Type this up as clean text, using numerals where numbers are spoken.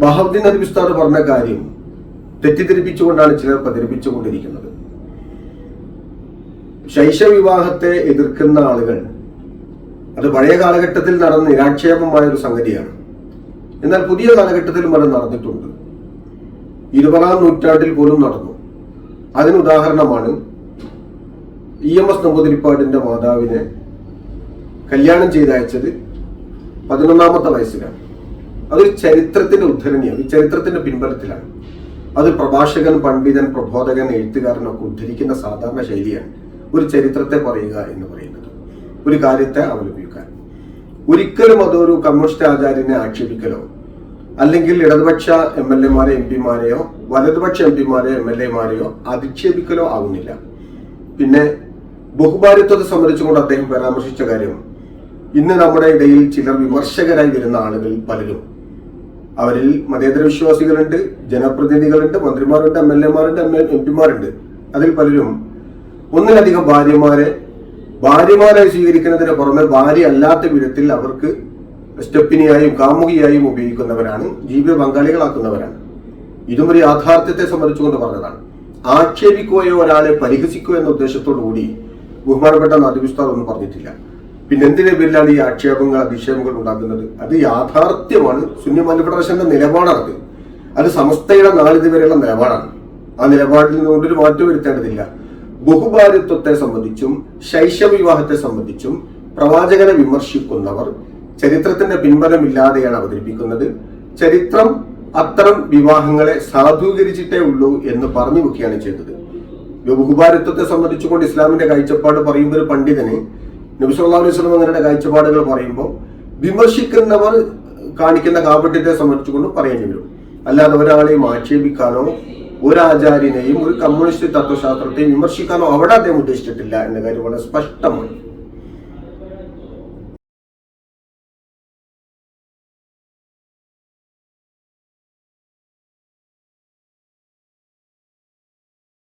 ബഹാവുദ്ദീൻ നദവി ഉസ്താദ് പറഞ്ഞ കാര്യം തെറ്റിദ്ധരിപ്പിച്ചുകൊണ്ടാണ് ചിലർ പ്രചരിപ്പിച്ചുകൊണ്ടിരിക്കുന്നത്. ശൈശവിവാഹത്തെ എതിർക്കുന്ന ആളുകൾ അത് പഴയ കാലഘട്ടത്തിൽ നടന്ന നിരാക്ഷേപമായ ഒരു സംഗതിയാണ്. എന്നാൽ പുതിയ കാലഘട്ടത്തിലും അത് നടന്നിട്ടുണ്ട്. 20-ാം നൂറ്റാണ്ടിൽ പോലും നടന്നു. അതിനുദാഹരണമാണ് EMS നമ്പൂതിരിപ്പാടിന്റെ മാതാവിനെ കല്യാണം ചെയ്തയച്ചത് 11-ാമത്തെ വയസ്സിലാണ്. അതൊരു ചരിത്രത്തിന്റെ ഉദ്ധരണിയാണ്, ചരിത്രത്തിന്റെ പിൻബലത്തിലാണ്. അത് പ്രഭാഷകൻ, പണ്ഡിതൻ, പ്രബോധകൻ, എഴുത്തുകാരനൊക്കെ ഉദ്ധരിക്കുന്ന സാധാരണ ശൈലിയാണ് ഒരു ചരിത്രത്തെ പറയുക എന്ന് പറയുന്നത്, ഒരു കാര്യത്തെ അവലംബിക്കാൻ. ഒരിക്കലും അതൊരു കമ്മ്യൂണിസ്റ്റ് ആചാര്യനെ ആക്ഷേപിക്കലോ അല്ലെങ്കിൽ ഇടതുപക്ഷ MLA-മാരെ MP-മാരെയോ വലതുപക്ഷ MP-മാരെയോ MLA-മാരെയോ അധിക്ഷേപിക്കലോ ആകുന്നില്ല. പിന്നെ ബഹുഭാര്യത്വത്തെ സംബന്ധിച്ചുകൊണ്ട് അദ്ദേഹം പരാമർശിച്ച കാര്യം, ഇന്ന് നമ്മുടെ ഇടയിൽ ചിലർ വിമർശകരായി വരുന്ന ആളുകൾ പലരും, അവരിൽ മതേതര വിശ്വാസികളുണ്ട്, ജനപ്രതിനിധികളുണ്ട്, മന്ത്രിമാരുണ്ട്, MLA-മാരുണ്ട്, MP-മാരുണ്ട്. അതിൽ പലരും ഒന്നിലധികം ഭാര്യമാരായി സ്വീകരിക്കുന്നതിന് പുറമെ ഭാര്യ അല്ലാത്ത വിധത്തിൽ അവർക്ക് സ്റ്റെപ്പിനിയായും കാമുകിയായും ഉപയോഗിക്കുന്നവരാണ്, ജീവിത പങ്കാളികളാക്കുന്നവരാണ്. ഇതും ഒരു യാഥാർത്ഥ്യത്തെ സംബന്ധിച്ചുകൊണ്ട് പറഞ്ഞതാണ്. ആക്ഷേപിക്കുകയോ ഒരാളെ പരിഹസിക്കുകയോ എന്ന ഉദ്ദേശത്തോടു കൂടി ബഹുമാനപ്പെട്ട നദവി ഉസ്താദ് ഒന്നും പറഞ്ഞിട്ടില്ല. പിന്നെ എന്തിന്റെ പേരിലാണ് ഈ ആക്ഷേപങ്ങൾ, അധിക്ഷേപങ്ങൾ ഉണ്ടാക്കുന്നത്? അത് യാഥാർത്ഥ്യമാണ്. സുന്നി മഹല്ല് ഫെഡറേഷന്റെ നിലപാടാണത്. അത് സമസ്തയുടെ നാളിതുവരെയുള്ള നിലപാടാണ്. ആ നിലപാടിൽ നിന്നുകൊണ്ടൊരു മാറ്റം വരുത്തേണ്ടതില്ല. ബഹുഭാര്യത്വത്തെ സംബന്ധിച്ചും ശൈശവവിവാഹത്തെ സംബന്ധിച്ചും പ്രവാചകനെ വിമർശിക്കുന്നവർ ചരിത്രത്തിന്റെ പിൻബലമില്ലാതെയാണ് അവതരിപ്പിക്കുന്നത്. ചരിത്രം അത്തരം വിവാഹങ്ങളെ സാധൂകരിച്ചിട്ടേ ഉള്ളൂ എന്ന് പറഞ്ഞു വെക്കുകയാണ് ചെയ്തത്. ബഹുഭാര്യത്വത്തെ സംബന്ധിച്ചുകൊണ്ട് ഇസ്ലാമിന്റെ കാഴ്ചപ്പാട് പറയുമ്പോൾ ഒരു പണ്ഡിതന് നബി സല്ലല്ലാഹു അലൈഹി വസല്ലം അങ്ങനെ കാഴ്ചപ്പാടുകൾ പറയുമ്പോൾ വിമർശിക്കുന്നവർ കാണിക്കുന്ന കാപട്യത്തെ സംബന്ധിച്ചുകൊണ്ട് പറയേണ്ടി വരും. അല്ലാതെ ഒരാളെയും ആക്ഷേപിക്കാനോ ഒരാചാര്യനെയും ഒരു കമ്മ്യൂണിസ്റ്റ് തത്വശാസ്ത്രത്തെയും വിമർശിക്കാനോ അവിടെ അദ്ദേഹം ഉദ്ദേശിച്ചിട്ടില്ല എന്ന കാര്യം വളരെ സ്പഷ്ടമാണ്.